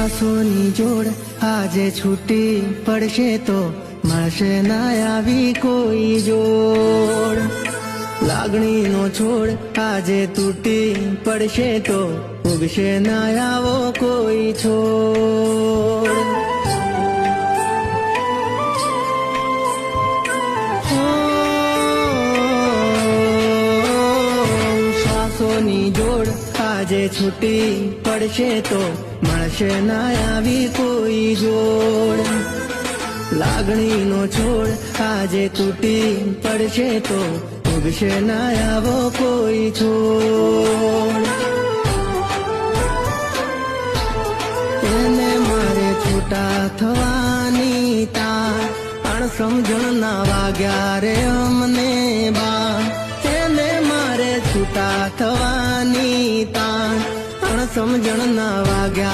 શ્વાસોની જોડ આજે છૂટી પડશે તો મળશે ના આવી કોઈ જોડ. લાગણીનો છોડ આજે તૂટી પડશે તો ઉગશે ના આવો કોઈ છોડ. શ્વાસોની જોડ આજે છૂટી પડશે તો મળશે ના આવી કોઈ જોડ. લાગણીનો છોડ આજે તૂટી પડશે તો ઉગશે ના આવો કોઈ છોડ. એને મારે છૂટા થવાની તાર અણસમજણ ના વાગ્યા રે અમને બા. એને મારે છૂટા થવાની તાર અણસમજણ ના વાગ્યા.